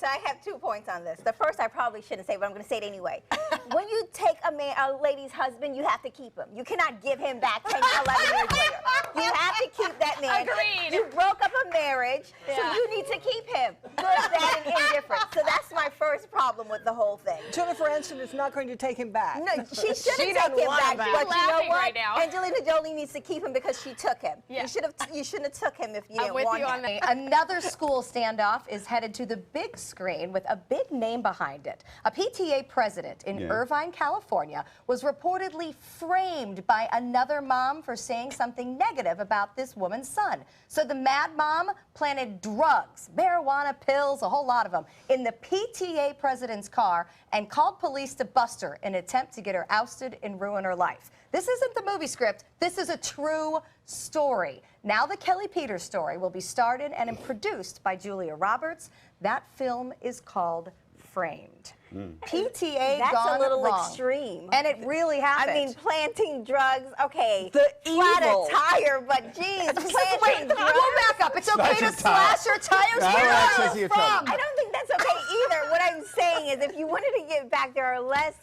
I have 2 points on this. The first I probably shouldn't say, but I'm going to say it anyway. When you take a lady's husband, you have to keep him. You cannot give him back 10, 11 years later. You have to keep that man. Agreed. You broke up a marriage, so you need to keep him. Good, bad, and indifferent. So that's my first problem with the whole thing. Jennifer Aniston is not going to take him back. No, she shouldn't take him back. But you know what? Right now. Angelina Jolie needs to keep him because she took him. Yeah. You shouldn't have took him if you I'm didn't with want you him. on that. Another school standoff is headed to the big screen with a big name behind it. A PTA president in Irvine, California, was reportedly framed by another mom for saying something negative about this woman's son. So the mad mom planted drugs, marijuana, pills, a whole lot of them, in the PTA president's car and called police to bust her in an attempt to get her ousted and ruin her life. This isn't the movie script. This is a true story. Now the Kelly Peters story will be starred and produced by Julia Roberts. That film is called Framed. PTA That's gone a little wrong. extreme. And it really happened. I mean, planting drugs, okay. The flat evil. a tire, but geez, planting drugs. We'll back up. It's okay to slash your tires. No, Where that's are easy you to tell. from? I don't think that's okay either. What I'm saying is if you wanted to get back, there are less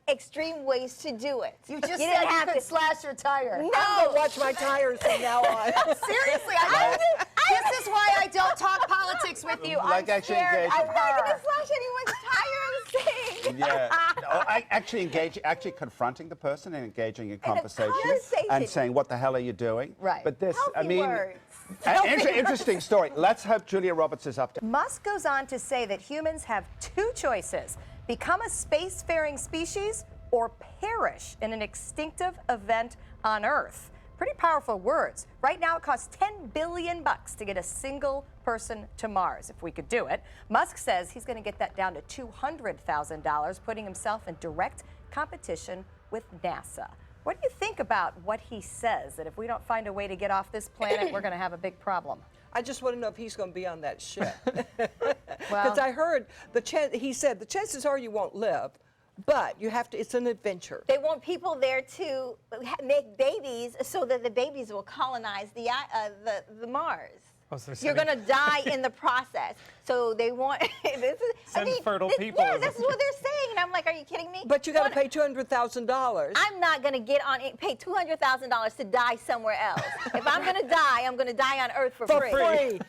extreme ways to do it. You just didn't said have you could to slash your tire. No. I'm going to watch my tires from now on. Seriously, this is why I don't talk politics with you. Like I'm actually scared engage- of I'm not her. going to slash anyone's tire, I'm saying. Yeah. No, actually confronting the person and engaging in conversation conversation. and saying, what the hell are you doing? Right. But this, I Healthy mean, words. interesting story. Let's hope Julia Roberts is up to. Musk goes on to say that humans have 2 choices: become a spacefaring species or perish in an extinctive event on Earth. Pretty powerful words. Right now it costs $10 billion to get a single person to Mars, if we could do it. Musk says he's going to get that down to $200,000, putting himself in direct competition with NASA. What do you think about what he says, that if we don't find a way to get off this planet, we're going to have a big problem? I just want to know if he's going to be on that ship. Well- Because I heard he said the chances are you won't live, but you have to. It's an adventure. They want people there to make babies so that the babies will colonize the Mars. You're going to die in the process. So they want fertile people. Yeah, that's what they're saying. And I'm like, are you kidding me? But you got to pay $200,000. I'm not going to pay $200,000 to die somewhere else. If I'm going to die, I'm going to die on Earth for free.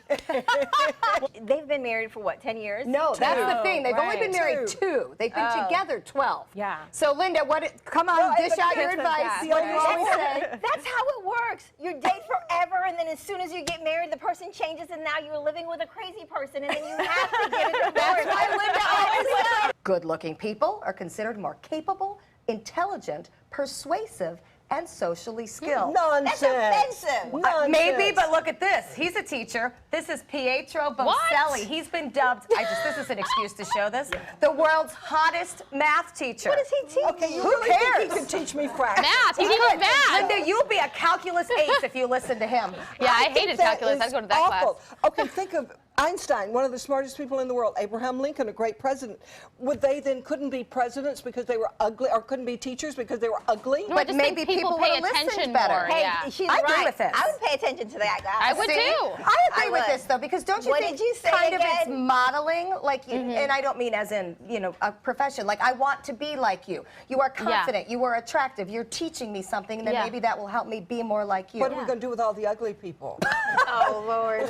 They've been married for what, 10 years? No, that's the thing. They've only been married 2. They've been together 12. Yeah. So, Linda, come on, dish out your advice. fantastic. What do you always say? That's how it works. You date forever, and then as soon as you get married, the person changes, and now you're living with a crazy person, and then you have to get a divorce. That's why Linda always said. Good-looking people are considered more capable, intelligent, persuasive, and socially skilled. Nonsense. That's offensive. Nonsense. Maybe, but look at this. He's a teacher. This is Pietro Bocelli. He's been dubbed, this is an excuse to show this, the world's hottest math teacher. What does he teach? Okay, you Who really cares? think he can teach me fractions? Math. He He teaches could. math. Linda, you'll be a calculus ace if you listen to him. Yeah, I think hated that calculus. is I'd go to that awful. class. Okay, think of Einstein, one of the smartest people in the world, Abraham Lincoln, a great president. Would they then couldn't be presidents because they were ugly, or couldn't be teachers because they were ugly? No, I just maybe think people people pay would've listened attention better. more. Hey, Yeah. she's I agree right. with this. I would pay attention to that guy. I would See? too. I agree I with would. this though, because don't you What think did you say kind of it's again? modeling, like, and I don't mean as in, a profession. Like, I want to be like you. You are confident. You are attractive. You're teaching me something, and then maybe that will help me be more like you. What are we going to do with all the ugly people? Oh, Lord.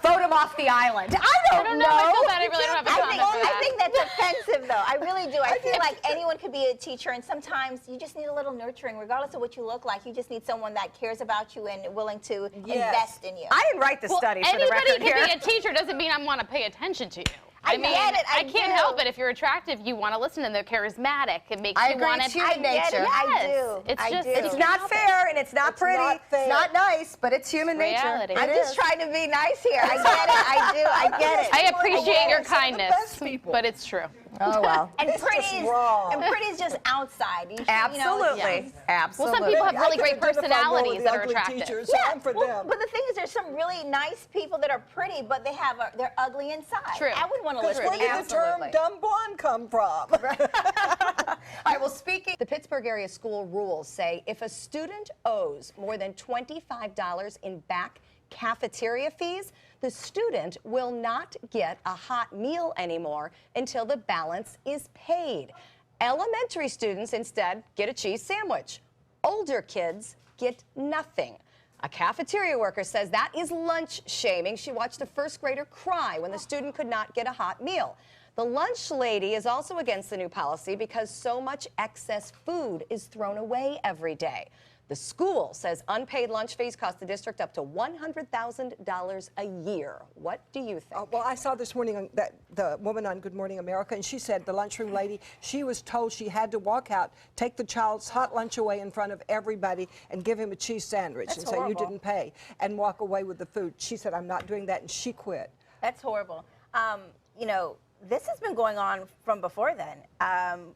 Vote him off the island. I don't know. I feel bad. I really don't have a comment for I that. think that's offensive, though. I really do. I feel like anyone could be a teacher, and sometimes you just need a little nurturing, regardless of what you look like. You just need someone that cares about you and willing to invest in you. I didn't write the study for the Anybody record here. can be a teacher doesn't mean I want to pay attention to you. I mean, get it, I I can't do. help it. If you're attractive, you want to listen, and they're charismatic. It makes I you agree, want it's to. human nature. I Yes. do. It's I just do. It's not fair, and it's not It's pretty. not fair. It's not nice, but it's human reality. nature. I'm It just is. trying to be nice here. I get it. I do. I get it. I appreciate your Some of the kindness, best people. but it's true. Oh, well. And pretty's wrong. just outside. You should, Absolutely. Absolutely. Well, some people have I really can great identify more with personalities the that are ugly attractive. teachers, so I'm for them. But the thing is, there's some really nice people that are pretty, but they're ugly inside. True. I wouldn't want to Because listen where to you. did the term Absolutely. dumb blonde come from? All right, well, speaking, the Pittsburgh area school rules say if a student owes more than $25 in back cafeteria fees, the student will not get a hot meal anymore until the balance is paid. Elementary students instead get a cheese sandwich. Older kids get nothing. A cafeteria worker says that is lunch shaming. She watched a first grader cry when the student could not get a hot meal. The lunch lady is also against the new policy because so much excess food is thrown away every day. The school says unpaid lunch fees cost the district up to $100,000 a year. What do you think? Well, I saw this morning that the woman on Good Morning America, and she said the lunchroom lady, she was told she had to walk out, take the child's hot lunch away in front of everybody, and give him a cheese sandwich and say, you didn't pay, and walk away with the food. She said, I'm not doing that, and she quit. That's horrible. You know, this has been going on from before then.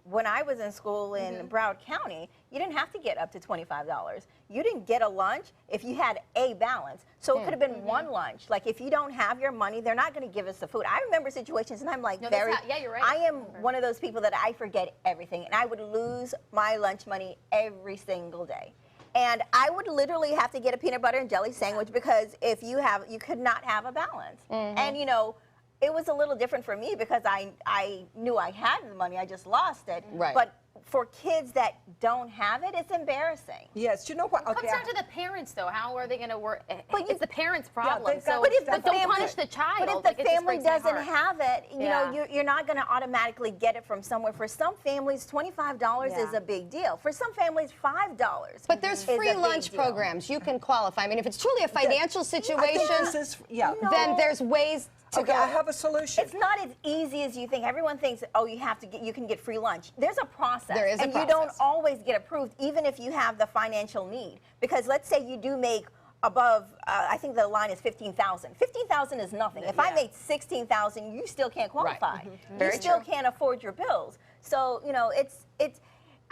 When I was in school in Broward County, you didn't have to get up to $25. You didn't get a lunch if you had a balance. So it could have been one lunch. Like if you don't have your money, they're not going to give us the food. I remember situations, and I'm like, yeah, you're right. I am one of those people that I forget everything, and I would lose my lunch money every single day. And I would literally have to get a peanut butter and jelly sandwich because if you could not have a balance. And you know, it was a little different for me because I knew I had the money, I just lost it. Right. But for kids that don't have it, it's embarrassing. Yes, you know what? It comes down to the parents, though. How are they going to work? But It's the parents' problem. they've got- So, but if the but don't family- punish the child. But if the Like, it just family breaks my doesn't heart. have it, you know, you're not going to automatically get it from somewhere. For some families, $25 is a big deal. For some families, $5. But there's is a free big lunch deal. programs. You can qualify. I mean, if it's truly a financial I think situation, this is, yeah. then there's ways to Okay, go. I have a solution. It's not as easy as you think. Everyone thinks, oh, you can get free lunch. There's a process. There is a and you don't process. always get approved, even if you have the financial need. Because let's say you do make above, I think the line is 15,000. 15,000 is nothing. If I made 16,000, you still can't qualify. Very You still true. can't afford your bills. So, you know, it's.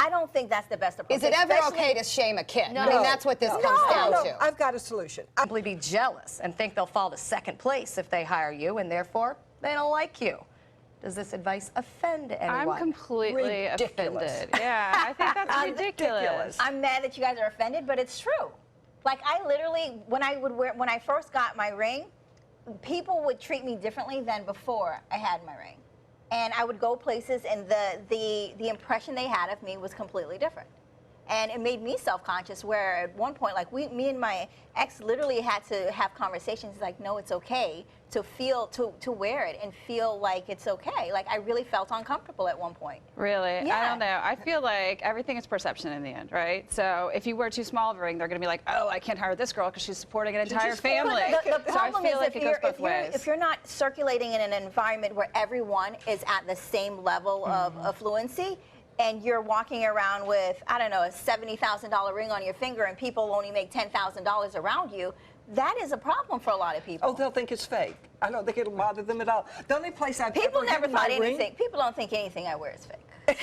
I don't think that's the best approach. Is it ever especially- okay to shame a kid? No. I mean, that's what this comes down no, to. I've got a solution. Simply be jealous and think they'll fall to second place if they hire you, and therefore they don't like you. Does this advice offend anyone? I'm completely Ridiculous. offended. Yeah, I think that's ridiculous. I'm mad that you guys are offended, but it's true. Like I literally, when I first got my ring, people would treat me differently than before I had my ring, and I would go places, and the impression they had of me was completely different, and it made me self-conscious. Where at one point, like me and my ex literally had to have conversations. Like, no, it's okay to feel to wear it and feel like it's okay. Like I really felt uncomfortable at one point. Really? Yeah. I don't know. I feel like everything is perception in the end, right? So if you wear too small of a ring, they're going to be like, oh, I can't hire this girl because she's supporting an entire family. The So I problem feel is like it goes both ways. if you're not circulating in an environment where everyone is at the same level of affluency, and you're walking around with, I don't know, a $70,000 ring on your finger, and people only make $10,000 around you, that is a problem for a lot of people. Oh, they'll think it's fake. I don't think it'll bother them at all. The only place I've People ever never had my thought ring, anything. People don't think anything I wear is fake.